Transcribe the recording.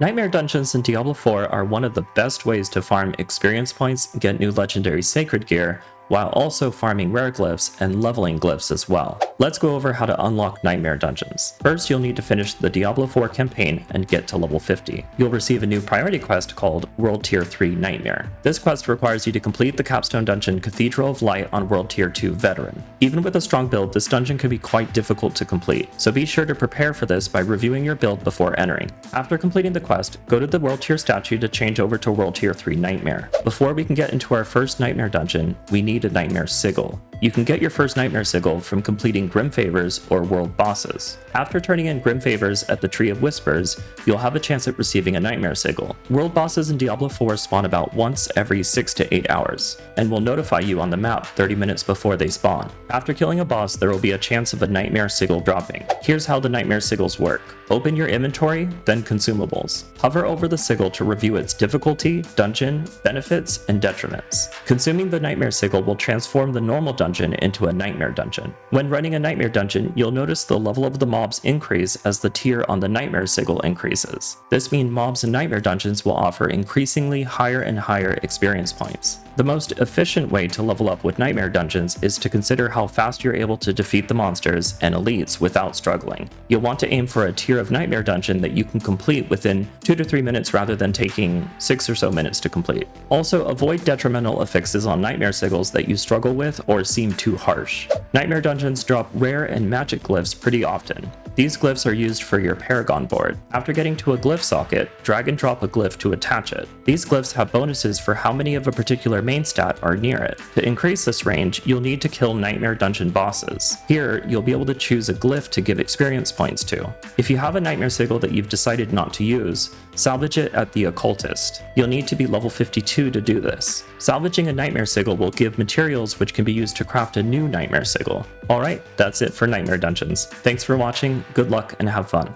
Nightmare dungeons in Diablo 4 are one of the best ways to farm experience points, get new legendary sacred gear, while also farming rare glyphs and leveling glyphs as well. Let's go over how to unlock Nightmare dungeons. First, you'll need to finish the Diablo 4 campaign and get to level 50. You'll receive a new priority quest called World Tier 3 Nightmare. This quest requires you to complete the capstone dungeon Cathedral of Light on World Tier 2 Veteran. Even with a strong build, this dungeon can be quite difficult to complete, so be sure to prepare for this by reviewing your build before entering. After completing the quest, go to the World Tier statue to change over to World Tier 3 Nightmare. Before we can get into our first Nightmare dungeon, we need a Nightmare Sigil. You can get your first Nightmare Sigil from completing Grim Favors or World Bosses. After turning in Grim Favors at the Tree of Whispers, you'll have a chance at receiving a Nightmare Sigil. World Bosses in Diablo 4 spawn about once every 6 to 8 hours, and will notify you on the map 30 minutes before they spawn. After killing a boss, there will be a chance of a Nightmare Sigil dropping. Here's how the Nightmare Sigils work. Open your inventory, then consumables. Hover over the sigil to review its difficulty, dungeon, benefits, and detriments. Consuming the Nightmare Sigil will transform the normal dungeon into a Nightmare dungeon. When running a Nightmare dungeon, you'll notice the level of the mobs increase as the tier on the Nightmare Sigil increases. This means mobs in Nightmare dungeons will offer increasingly higher and higher experience points. The most efficient way to level up with Nightmare dungeons is to consider how fast you're able to defeat the monsters and elites without struggling. You'll want to aim for a tier of Nightmare dungeon that you can complete within 2 to 3 minutes rather than taking 6 or so minutes to complete. Also, avoid detrimental affixes on Nightmare Sigils that you struggle with or seem too harsh. Nightmare dungeons drop rare and magic glyphs pretty often. These glyphs are used for your Paragon board. After getting to a glyph socket, drag and drop a glyph to attach it. These glyphs have bonuses for how many of a particular main stat are near it. To increase this range, you'll need to kill Nightmare dungeon bosses. Here, you'll be able to choose a glyph to give experience points to. If you have a Nightmare Sigil that you've decided not to use, salvage it at the Occultist. You'll need to be level 52 to do this. Salvaging a Nightmare Sigil will give materials which can be used to craft a new Nightmare Sigil. Alright, that's it for Nightmare dungeons. Thanks for watching, good luck, and have fun.